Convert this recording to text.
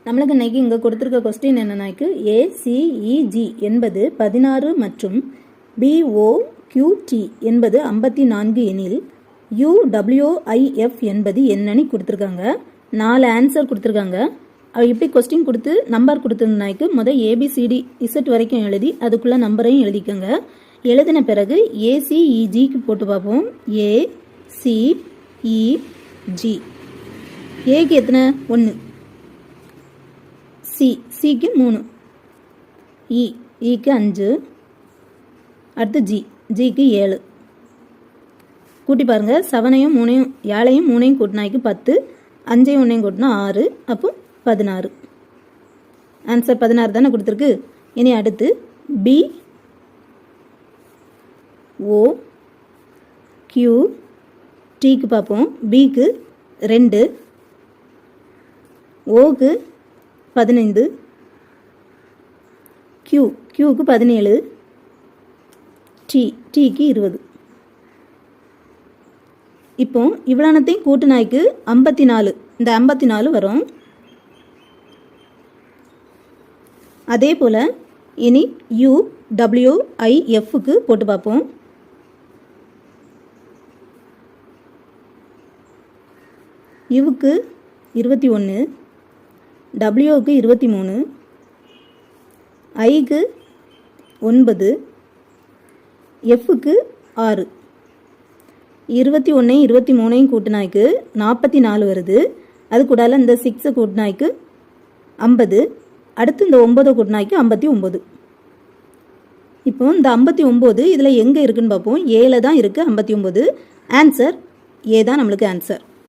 நம்மளுக்கு இன்னைக்கு இங்கே கொடுத்துருக்க கொஸ்டின் என்னன்னாக்கு ஏசிஇஜி என்பது 16 மற்றும் பிஓக்யூடி என்பது 54 எனில் யுடபிள்யூஐஎஃப் என்பது என்னன்னு கொடுத்துருக்காங்க. 4 ஆன்சர் கொடுத்துருக்காங்க. அது எப்படி கொஸ்டின் கொடுத்து நம்பர் கொடுத்துருந்தாக்கு முதல் ஏபிசிடி இசட் வரைக்கும் எழுதி அதுக்குள்ள நம்பரையும் எழுதிக்கோங்க. எழுதின பிறகு ஏசிஇஜிக்கு போட்டு பார்ப்போம். ஏசிஇஜி ஏக்கு எத்தனை 1, சிக்கு 3, இக்கு 5, அடுத்து ஜிக்கு 7. கூட்டி பாருங்க. 7ஐயும் 3ஐயும் 7ஐயும் 3ஐயும் கூட்டினாய்க்கு 10, 5ஐயும் 1ஐயும் கூட்டினா 6, அப்போ 16. ஆன்சர் 16 தானே கொடுத்துருக்கு. இனி அடுத்து பி ஓ கியூ டிக்கு பார்ப்போம். பிக்கு 2, ஓக்கு 15, கியூக்கு 17, டிக்கு 20. இப்போ இவ்வளோனத்தையும் கூட்டினாய்க்கு 54. இந்த 54 வரும். அதே போல் இனி யுடபிள்யூஐஎஃப்க்கு போட்டு பார்ப்போம். யுவுக்கு 21, டபிள்யூவுக்கு 23, ஐக்கு 9, எஃப்க்கு 6. 21ஐயும் 23ஐயும் கூட்டினாய்க்கு 44 வருது. அது கூடால இந்த 6 கூட்டினாய்க்கு 50. அடுத்து இந்த 9 கூட்டினாய்க்கு 59. இப்போ இந்த 59 இதில் எங்கே இருக்குன்னு பார்ப்போம். ஏல தான் இருக்குது 59. ஆன்சர் ஏ தான் நம்மளுக்கு ஆன்சர்.